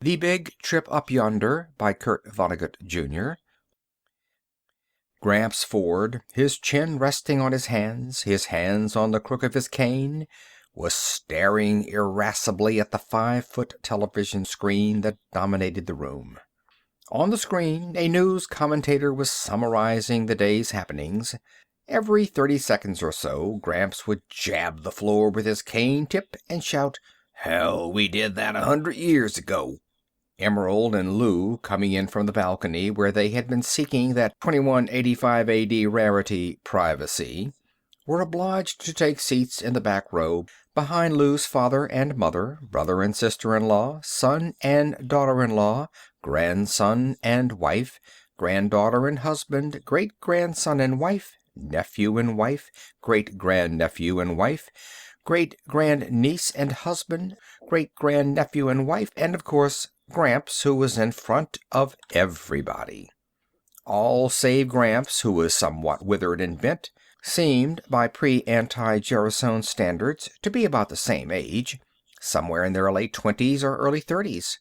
The Big Trip Up Yonder by Kurt Vonnegut, Jr. Gramps Ford, his chin resting on his hands on the crook of his cane, was staring irascibly at the 5-foot television screen that dominated the room. On the screen, a news commentator was summarizing the day's happenings. Every 30 seconds or so, Gramps would jab the floor with his cane tip and shout, "Hell, we did that 100 years ago." Emerald and Lou, coming in from the balcony where they had been seeking that 2185 AD rarity, privacy, were obliged to take seats in the back row behind Lou's father and mother, brother and sister-in-law, son and daughter-in-law, grandson and wife, granddaughter and husband, great-grandson and wife, nephew and wife, great-grandnephew and wife, great-grandniece and husband, great-grandnephew and wife, and, of course, Gramps, who was in front of everybody. All save Gramps, who was somewhat withered and bent, seemed, by pre-anti-gerosone standards, to be about the same age, somewhere in their late 20s or early 30s.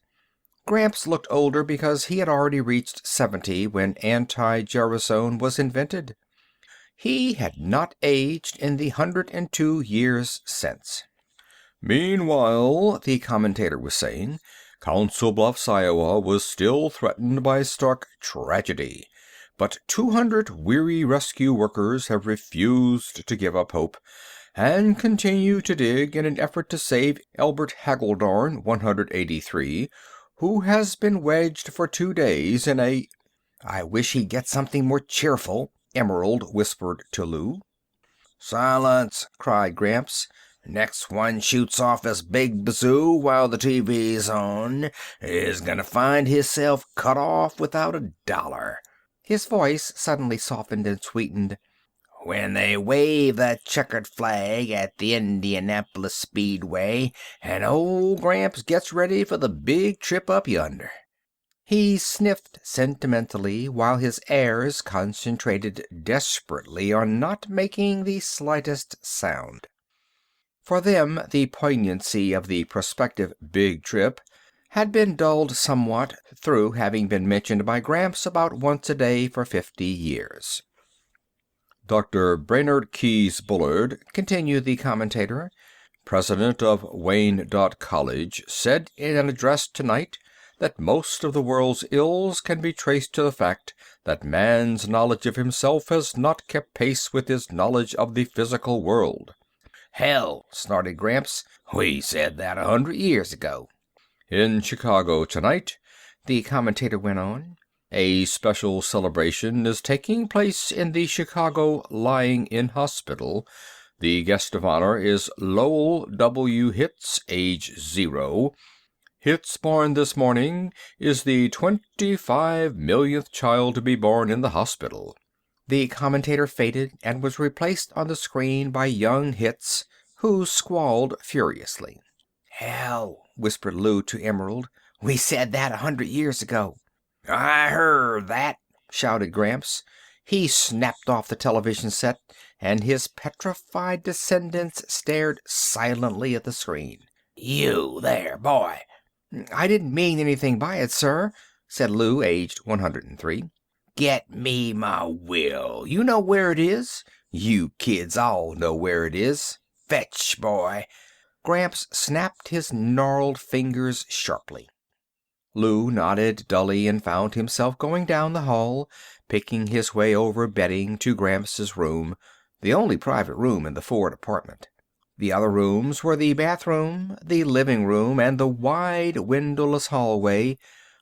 Gramps looked older because he had already reached 70 when anti-gerosone was invented. He had not aged in the 102 years since. "Meanwhile," the commentator was saying, "Council Bluffs, Iowa, was still threatened by stark tragedy. But 200 weary rescue workers have refused to give up hope and continue to dig in an effort to save Elbert Hageldorn, 183, who has been wedged for 2 days in a—" "I wish he'd get something more cheerful," Emerald whispered to Lou. "Silence!" cried Gramps. "Next one shoots off his big bazoo while the TV's on is gonna find hisself cut off without $1. His voice suddenly softened and sweetened. "When they wave that checkered flag at the Indianapolis Speedway and old Gramps gets ready for the big trip up yonder." He sniffed sentimentally while his heirs concentrated desperately on not making the slightest sound. For them, the poignancy of the prospective big trip had been dulled somewhat through having been mentioned by Gramps about once a day for 50 years. "Dr. Brainerd Keyes Bullard," continued the commentator, "president of Wayne College, said in an address tonight that most of the world's ills can be traced to the fact that man's knowledge of himself has not kept pace with his knowledge of the physical world." "Hell," snorted Gramps, "we said that 100 years ago." "In Chicago tonight," the commentator went on, "a special celebration is taking place in the Chicago Lying-in Hospital. The guest of honor is Lowell W. Hitz, age 0. Hitz, born this morning, is the 25 millionth child to be born in the hospital." The commentator faded and was replaced on the screen by young Hitz, who squalled furiously. "Hell," whispered Lou to Emerald, "we said that 100 years ago." "I heard that," shouted Gramps. He snapped off the television set, and his petrified descendants stared silently at the screen. "You there, boy." "I didn't mean anything by it, sir," said Lou, aged 103. "Get me my will. You know where it is. You kids all know where it is. Fetch, boy." Gramps snapped his gnarled fingers sharply. Lou nodded dully and found himself going down the hall, picking his way over bedding to Gramps' room, the only private room in the Ford apartment. The other rooms were the bathroom, the living room, and the wide windowless hallway,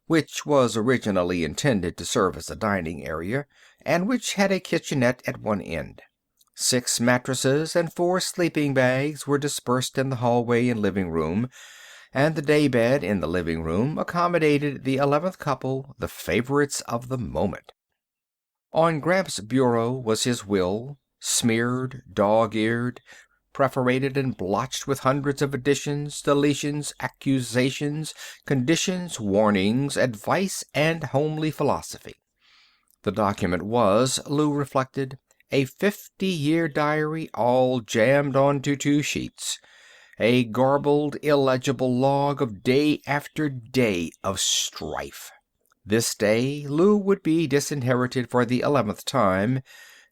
which was originally intended to serve as a dining area, and which had a kitchenette at one end. 6 mattresses and 4 sleeping bags were dispersed in the hallway and living room, and the daybed in the living room accommodated the 11th couple, the favorites of the moment. On Gramps' bureau was his will, smeared, dog-eared, perforated and blotched with hundreds of additions, deletions, accusations, conditions, warnings, advice, and homely philosophy. The document was, Lou reflected, a 50-year diary all jammed onto 2 sheets, a garbled, illegible log of day after day of strife. This day Lou would be disinherited for the 11th time,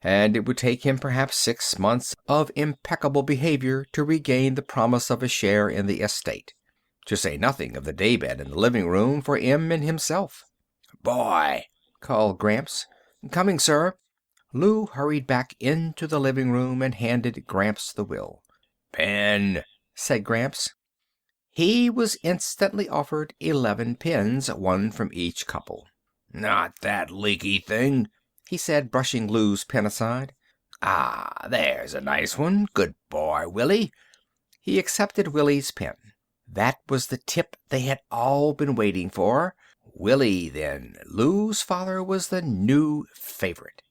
and it would take him perhaps 6 months of impeccable behavior to regain the promise of a share in the estate, to say nothing of the daybed in the living room for Em and himself. "Boy!" called Gramps. "Coming, sir." Lou hurried back into the living room and handed Gramps the will. "Pen," said Gramps. He was instantly offered 11 pens, one from each couple. "Not that leaky thing," he said, brushing Lou's pen aside. "Ah, there's a nice one. Good boy, Willie." He accepted Willie's pen. That was the tip they had all been waiting for. Willie, then. Lou's father was the new favorite.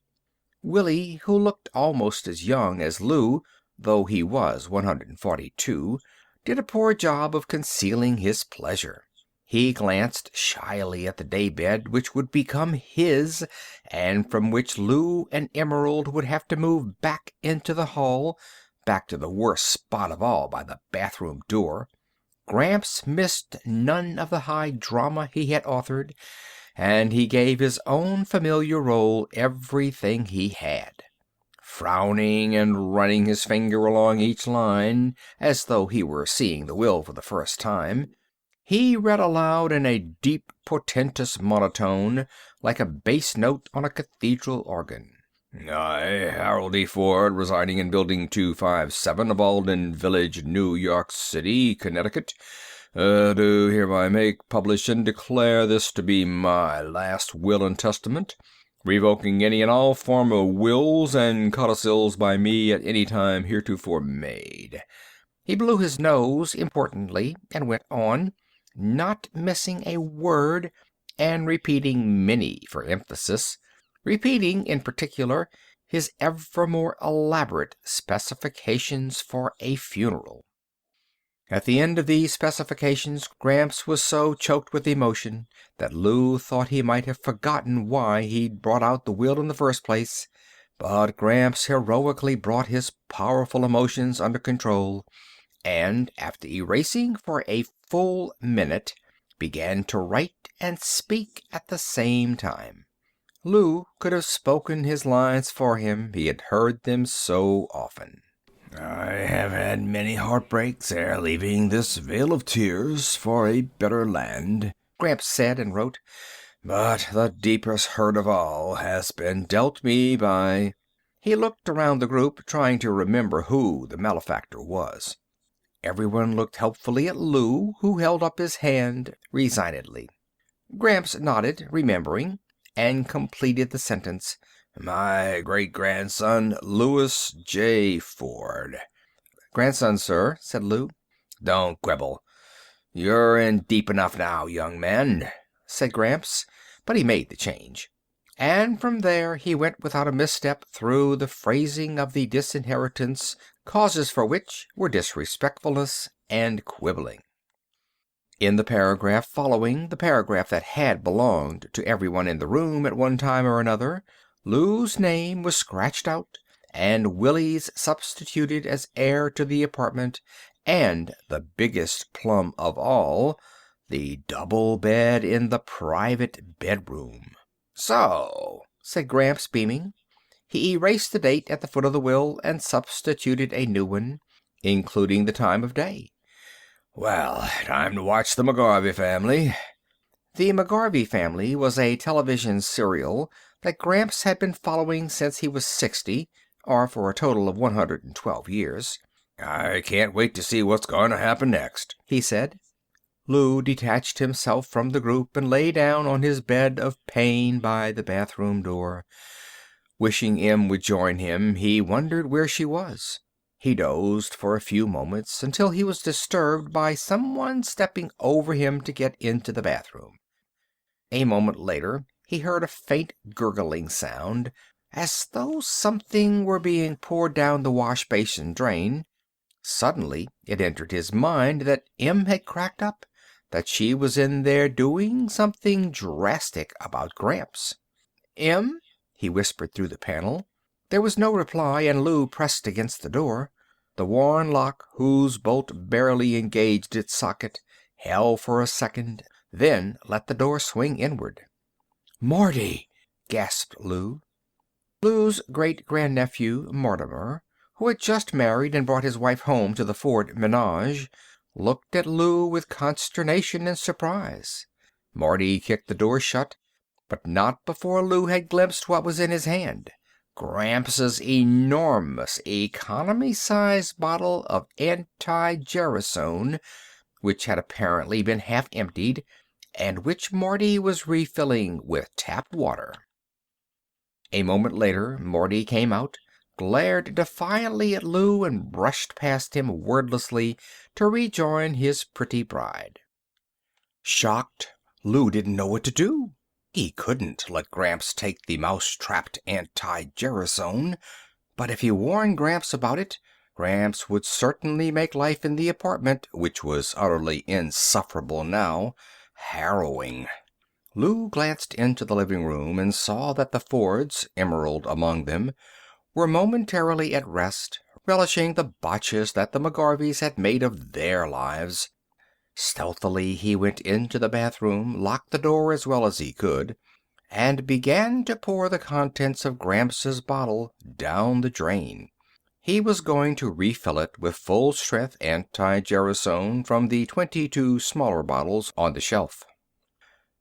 Willie, who looked almost as young as Lou, though he was 142, did a poor job of concealing his pleasure. He glanced shyly at the daybed which would become his, and from which Lou and Emerald would have to move back into the hall, back to the worst spot of all by the bathroom door. Gramps missed none of the high drama he had authored, and he gave his own familiar role everything he had. Frowning and running his finger along each line, as though he were seeing the will for the first time, he read aloud in a deep, portentous monotone, like a bass note on a cathedral organ. "I, Harold E. Ford, residing in Building 257 of Alden Village, New York City, Connecticut, do hereby make, publish, and declare this to be my last will and testament, revoking any and all former wills and codicils by me at any time heretofore made." He blew his nose importantly and went on, not missing a word, and repeating many for emphasis, repeating, in particular, his ever more elaborate specifications for a funeral. At the end of these specifications, Gramps was so choked with emotion that Lou thought he might have forgotten why he'd brought out the will in the first place, but Gramps heroically brought his powerful emotions under control, and, after erasing for a full minute, began to write and speak at the same time. Lou could have spoken his lines for him, he had heard them so often. "I have had many heartbreaks ere leaving this vale of tears for a better land," Gramps said and wrote, "but the deepest hurt of all has been dealt me by—" He looked around the group, trying to remember who the malefactor was. Everyone looked helpfully at Lou, who held up his hand resignedly. Gramps nodded, remembering, and completed the sentence. "My great-grandson, Louis J. Ford." "Grandson, sir," said Lou. "Don't quibble. You're in deep enough now, young man," said Gramps, but he made the change. And from there he went without a misstep through the phrasing of the disinheritance, causes for which were disrespectfulness and quibbling. In the paragraph following, the paragraph that had belonged to everyone in the room at one time or another, Lou's name was scratched out and Willie's substituted as heir to the apartment, and the biggest plum of all, the double bed in the private bedroom. "So," said Gramps, beaming. He erased the date at the foot of the will and substituted a new one, including the time of day. "Well, time to watch the McGarvey Family." The McGarvey Family was a television serial that Gramps had been following since he was 60, or for a total of 112 years. "I can't wait to see what's going to happen next," he said. Lou detached himself from the group and lay down on his bed of pain by the bathroom door. Wishing Em would join him, he wondered where she was. He dozed for a few moments until he was disturbed by someone stepping over him to get into the bathroom. A moment later he heard a faint gurgling sound, as though something were being poured down the wash basin drain. Suddenly it entered his mind that Em had cracked up, that she was in there doing something drastic about Gramps. "Em?" he whispered through the panel. There was no reply, and Lou pressed against the door. The worn lock, whose bolt barely engaged its socket, held for a second, then let the door swing inward. "Marty!" gasped Lou. Lou's great-grandnephew, Mortimer, who had just married and brought his wife home to the Ford ménage, looked at Lou with consternation and surprise. Marty kicked the door shut, but not before Lou had glimpsed what was in his hand. Gramps' enormous economy-size bottle of anti-gerosone, which had apparently been half emptied, and which Marty was refilling with tap water. A moment later, Marty came out, glared defiantly at Lou, and brushed past him wordlessly to rejoin his pretty bride. Shocked, Lou didn't know what to do. He couldn't let Gramps take the mouse-trapped anti-gerosone, but if he warned Gramps about it, Gramps would certainly make life in the apartment, which was utterly insufferable now, harrowing. Lou glanced into the living room and saw that the Fords, Emerald among them, were momentarily at rest, relishing the botches that the McGarveys had made of their lives. Stealthily he went into the bathroom, locked the door as well as he could, and began to pour the contents of Gramps' bottle down the drain. He was going to refill it with full-strength anti-gerosone from the 22 smaller bottles on the shelf.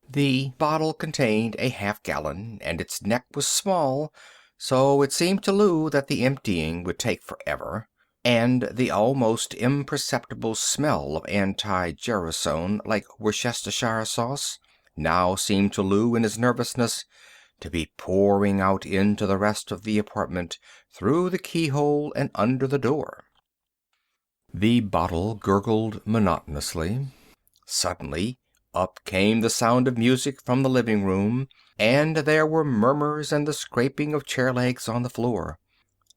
The bottle contained a half-gallon, and its neck was small, so it seemed to Lou that the emptying would take forever, and the almost imperceptible smell of anti-gerosone, like Worcestershire sauce, now seemed to Lou in his nervousness to be pouring out into the rest of the apartment through the keyhole and under the door. The bottle gurgled monotonously. Suddenly, up came the sound of music from the living room, and there were murmurs and the scraping of chair legs on the floor.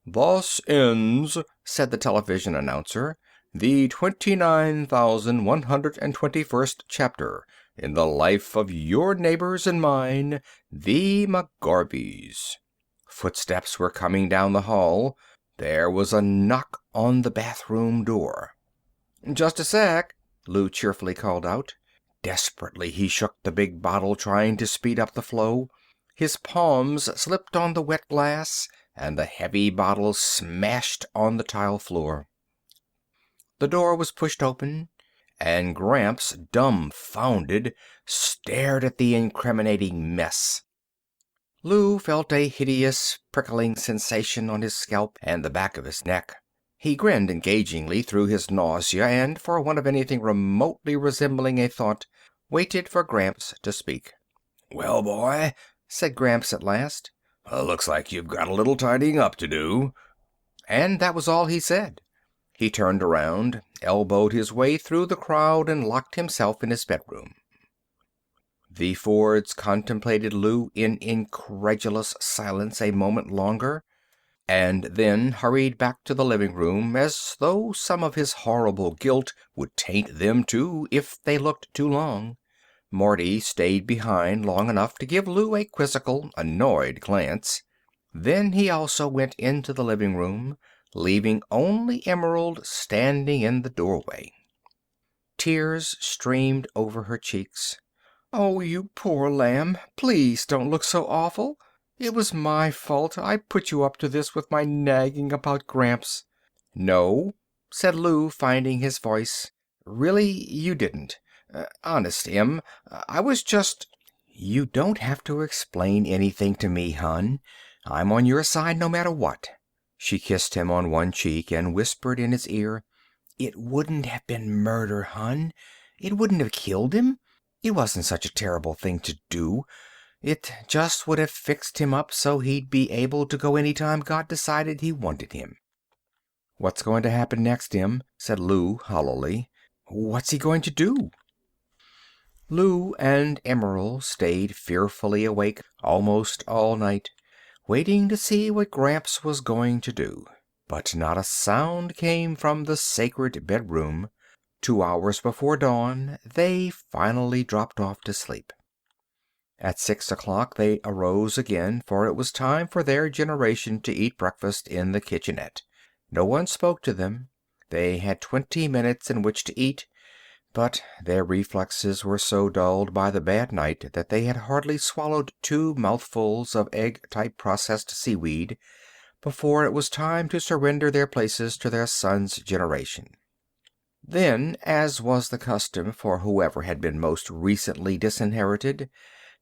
"Thus ends," said the television announcer, "the 29,121st chapter in the life of your neighbors and mine, the McGarveys." Footsteps were coming down the hall. There was a knock on the bathroom door. "Just a sec," Lou cheerfully called out. Desperately he shook the big bottle, trying to speed up the flow. His palms slipped on the wet glass, and the heavy bottle smashed on the tile floor. The door was pushed open, and Gramps, dumbfounded, stared at the incriminating mess. Lou felt a hideous prickling sensation on his scalp and the back of his neck. He grinned engagingly through his nausea and, for want of anything remotely resembling a thought, waited for Gramps to speak. "Well, boy," said Gramps at last, "looks like you've got a little tidying up to do." And that was all he said. He turned around, elbowed his way through the crowd, and locked himself in his bedroom. The Fords contemplated Lou in incredulous silence a moment longer, and then hurried back to the living room, as though some of his horrible guilt would taint them too if they looked too long. Marty stayed behind long enough to give Lou a quizzical, annoyed glance. Then he also went into the living room, leaving only Emerald standing in the doorway. Tears streamed over her cheeks. "Oh, you poor lamb, please don't look so awful. It was my fault. I put you up to this with my nagging about Gramps." "No," said Lou, finding his voice. "Really, you didn't. Honest, Em, I was just—" "You don't have to explain anything to me, hon. I'm on your side no matter what." She kissed him on one cheek and whispered in his ear, "It wouldn't have been murder, hon. It wouldn't have killed him. It wasn't such a terrible thing to do. It just would have fixed him up so he'd be able to go any time God decided he wanted him." "What's going to happen next, Em?" said Lou hollowly. "What's he going to do?" Lou and Emerald stayed fearfully awake almost all night, waiting to see what Gramps was going to do. But not a sound came from the sacred bedroom. 2 hours before dawn, they finally dropped off to sleep. At 6 o'clock they arose again, for it was time for their generation to eat breakfast in the kitchenette. No one spoke to them. They had 20 minutes in which to eat, but their reflexes were so dulled by the bad night that they had hardly swallowed 2 mouthfuls of egg-type processed seaweed before it was time to surrender their places to their son's generation. Then, as was the custom for whoever had been most recently disinherited,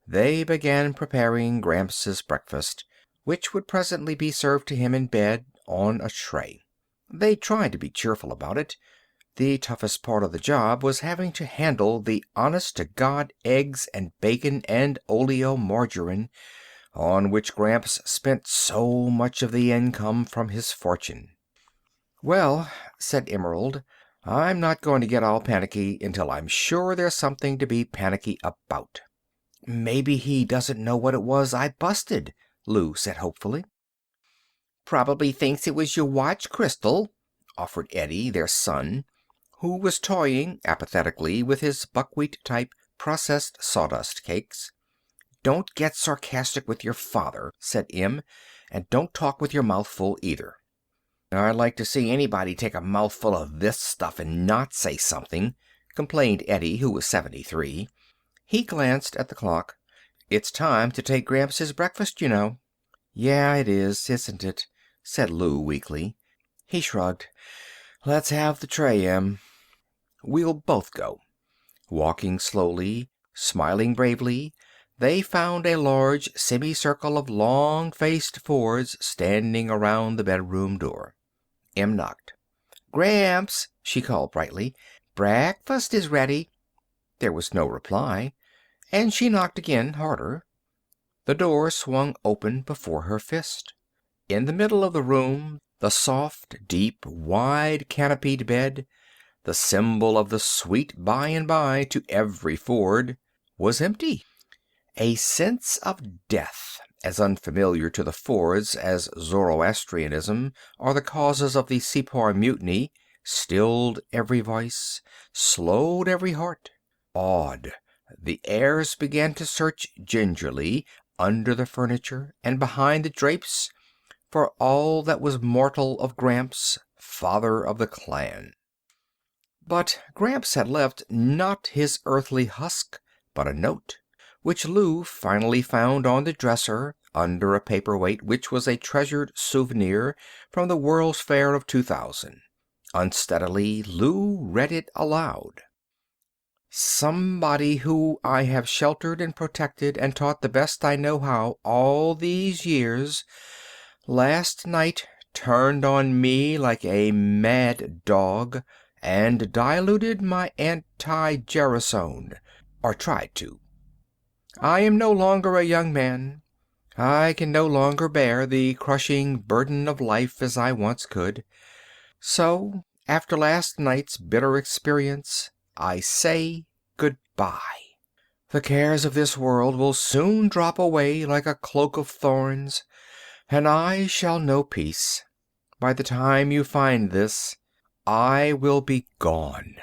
they began preparing Gramps' breakfast, which would presently be served to him in bed on a tray. They tried to be cheerful about it. The toughest part of the job was having to handle the honest-to-God eggs and bacon and oleomargarine on which Gramps spent so much of the income from his fortune. "Well," said Emerald, "I'm not going to get all panicky until I'm sure there's something to be panicky about." "Maybe he doesn't know what it was I busted," Lou said hopefully. "Probably thinks it was your watch crystal," offered Eddie, their son, who was toying apathetically with his buckwheat-type processed sawdust cakes. "Don't get sarcastic with your father," said Em, "and don't talk with your mouth full either." "I'd like to see anybody take a mouthful of this stuff and not say something," complained Eddie, who was 73. He glanced at the clock. "It's time to take Gramps his breakfast, you know." "Yeah, it is, isn't it?" said Lou weakly. He shrugged. "Let's have the tray, Em." "We'll both go." Walking slowly, smiling bravely, they found a large semicircle of long-faced Fords standing around the bedroom door. Em knocked. "Gramps," she called brightly, "breakfast is ready." There was no reply, and she knocked again, harder. The door swung open before her fist. In the middle of the room, the soft, deep, wide canopied bed, the symbol of the sweet by and by to every Ford, was empty. A sense of death, as unfamiliar to the Fords as Zoroastrianism or the causes of the Sepoy Mutiny, stilled every voice, slowed every heart. Awed, the heirs began to search gingerly under the furniture and behind the drapes for all that was mortal of Gramps, father of the clan. But Gramps had left not his earthly husk, but a note, which Lou finally found on the dresser under a paperweight which was a treasured souvenir from the World's Fair of 2000. Unsteadily, Lou read it aloud. "Somebody who I have sheltered and protected and taught the best I know how all these years, last night turned on me like a mad dog and diluted my anti-gerosone, or tried to. I am no longer a young man. I can no longer bear the crushing burden of life as I once could. So, after last night's bitter experience, I say goodbye. The cares of this world will soon drop away like a cloak of thorns, and I shall know peace. By the time you find this, I will be gone."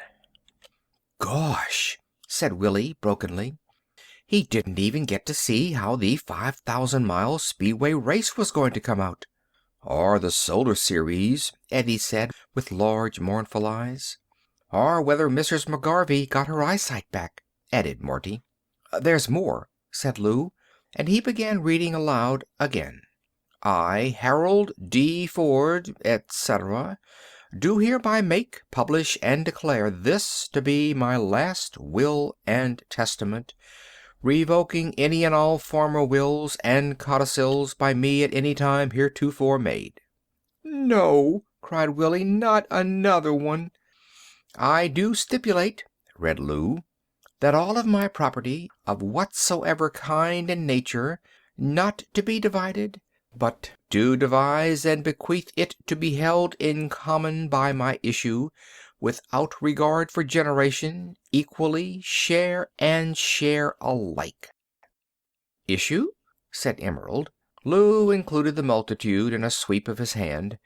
"Gosh," said Willie brokenly. "He didn't even get to see how the 5,000-mile Speedway race was going to come out." "Or the Solar Series," Eddie said with large mournful eyes. "Or whether Mrs. McGarvey got her eyesight back," added Morty. "There's more," said Lou, and he began reading aloud again. "I, Harold D. Ford, etc., do hereby make, publish, and declare this to be my last will and testament, revoking any and all former wills and codicils by me at any time heretofore made." "No," cried Willie, "not another one." "I do stipulate," read Lou, "that all of my property, of whatsoever kind and nature, not to be divided, but do devise and bequeath it to be held in common by my issue, without regard for generation, equally, share and share alike." "Issue?" said Emerald. Lou included the multitude in a sweep of his hand.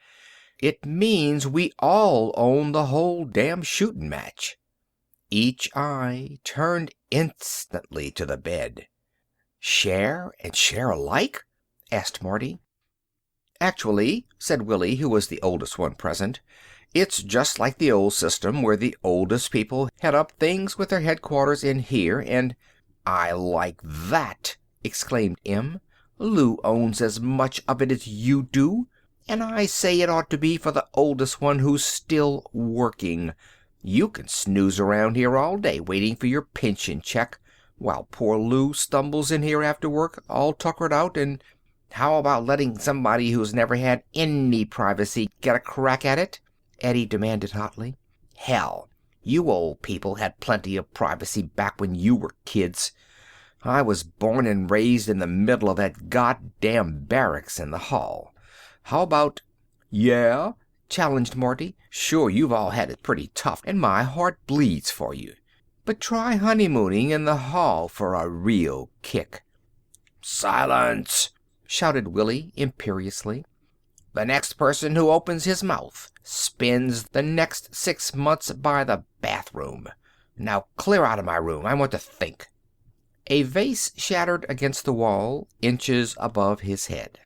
"It means we all own the whole damn shooting match." Each eye turned instantly to the bed. "Share and share alike?" asked Marty. "Actually," said Willie, who was the oldest one present, It's just like the old system where the oldest people head up things with their headquarters in here and—" "I like that!" exclaimed Em. "Lou owns as much of it as you do, and I say it ought to be for the oldest one who's still working. You can snooze around here all day waiting for your pension check, while poor Lou stumbles in here after work, all tuckered out, and—" "How about letting somebody who's never had any privacy get a crack at it?" Eddie demanded hotly. "Hell, you old people had plenty of privacy back when you were kids. I was born and raised in the middle of that goddamn barracks in the hall. How about—" "Yeah?" challenged Marty. "Sure, you've all had it pretty tough, and my heart bleeds for you. But try honeymooning in the hall for a real kick." "Silence!" shouted Willie imperiously. "The next person who opens his mouth spends the next 6 months by the bathroom. Now clear out of my room. I want to think." A vase shattered against the wall, inches above his head.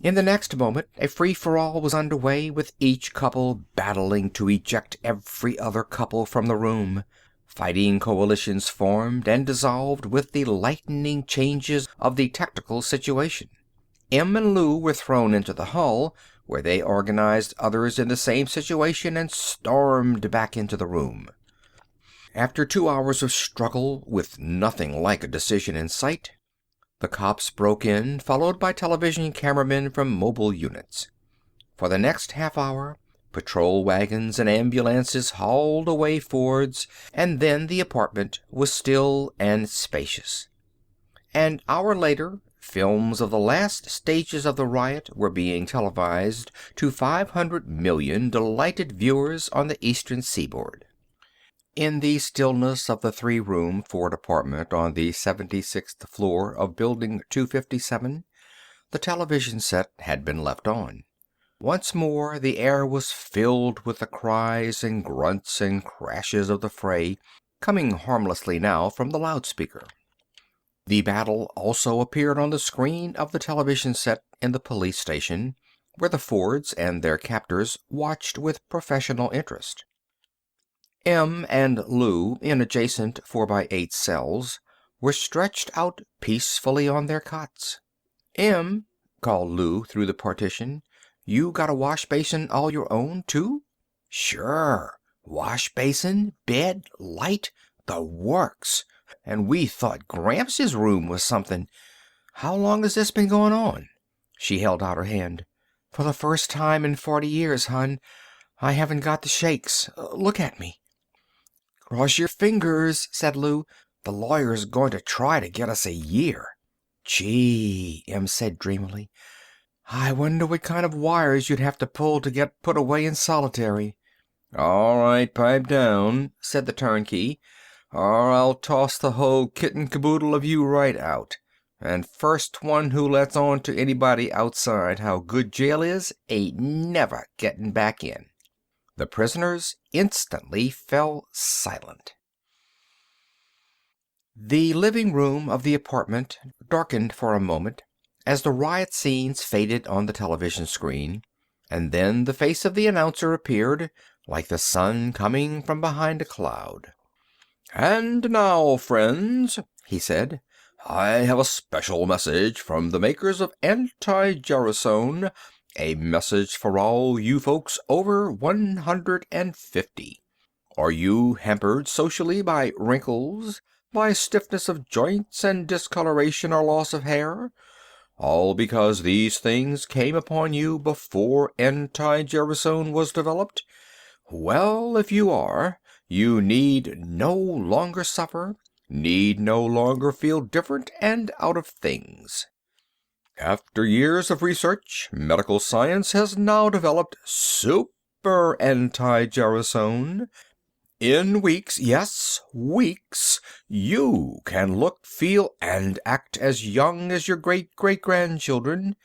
In the next moment, a free-for-all was underway, with each couple battling to eject every other couple from the room. Fighting coalitions formed and dissolved with the lightning changes of the tactical situation. Em and Lou were thrown into the hall, where they organized others in the same situation and stormed back into the room. After 2 hours of struggle, with nothing like a decision in sight, the cops broke in, followed by television cameramen from mobile units. For the next half hour, patrol wagons and ambulances hauled away Fords, and then the apartment was still and spacious. An hour later, films of the last stages of the riot were being televised to 500 million delighted viewers on the eastern seaboard. In the stillness of the 3-room Ford apartment on the 76th floor of Building 257, the television set had been left on. Once more the air was filled with the cries and grunts and crashes of the fray, coming harmlessly now from the loudspeaker. The battle also appeared on the screen of the television set in the police station, where the Fords and their captors watched with professional interest. Em and Lou, in adjacent 4x8 cells, were stretched out peacefully on their cots. "Em," called Lou through the partition, "you got a wash basin all your own, too?" "Sure. Wash basin, bed, light, the works. And we thought Gramps' room was something. How long has this been going on?" She held out her hand. "For the first time in 40 years, hon. I haven't got the shakes. Look at me." "Cross your fingers," said Lou. "The lawyer's going to try to get us a year." "Gee," Em said dreamily. "I wonder what kind of wires you'd have to pull to get put away in solitary." "All right, pipe down," said the turnkey, "or I'll toss the whole kit and caboodle of you right out. And first one who lets on to anybody outside how good jail is ain't never getting back in." The prisoners instantly fell silent. The living room of the apartment darkened for a moment as the riot scenes faded on the television screen, and then the face of the announcer appeared, like the sun coming from behind a cloud. "And now, friends," he said, "I have a special message from the makers of anti-gerosone, a message for all you folks over 150. Are you hampered socially by wrinkles, by stiffness of joints and discoloration or loss of hair? All because these things came upon you before anti-gerosone was developed? Well, if you are, you need no longer suffer, need no longer feel different and out of things. After years of research, medical science has now developed super anti-gerosone. In weeks, yes, weeks, you can look, feel, and act as young as your great-great-grandchildren.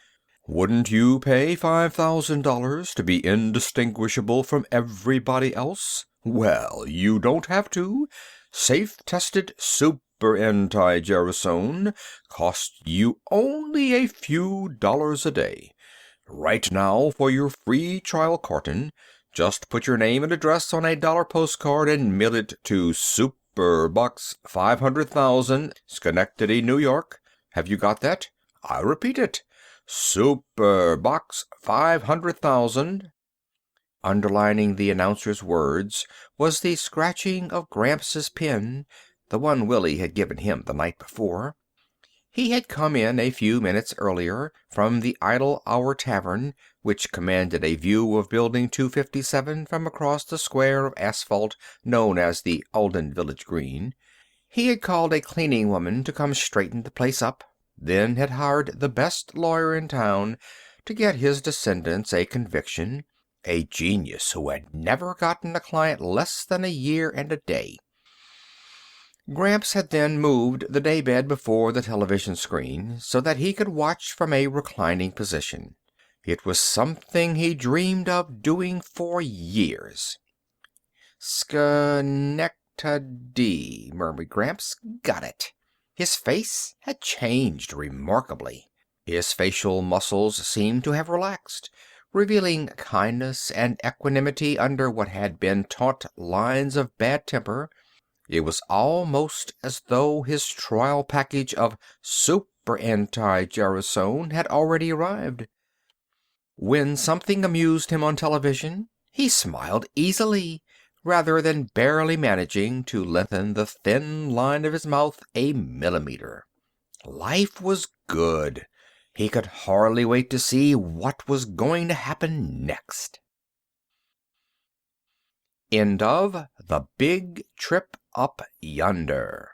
Wouldn't you pay $5,000 to be indistinguishable from everybody else? Well, you don't have to. Safe-tested super anti-gerosone costs you only a few dollars a day. Right now, for your free trial carton, just put your name and address on a dollar postcard and mail it to Super Box 500,000, Schenectady, New York. Have you got that? I repeat it. Super Box 500,000. Underlining the announcer's words was the scratching of Gramps' pen, the one Willie had given him the night before. He had come in a few minutes earlier from the Idle Hour Tavern, which commanded a view of Building 257 from across the square of asphalt known as the Alden Village Green. He had called a cleaning woman to come straighten the place up, then had hired the best lawyer in town to get his descendants a conviction, a genius who had never gotten a client less than a year and a day. Gramps had then moved the daybed before the television screen so that he could watch from a reclining position. It was something he dreamed of doing for years. Schenectady, murmured Gramps. Got it. His face had changed remarkably. His facial muscles seemed to have relaxed, revealing kindness and equanimity under what had been taut lines of bad temper. It was almost as though his trial package of super anti-gerosone had already arrived. When something amused him on television, he smiled easily, rather than barely managing to lengthen the thin line of his mouth a millimeter. Life was good. He could hardly wait to see what was going to happen next. End of The Big Trip Up Yonder.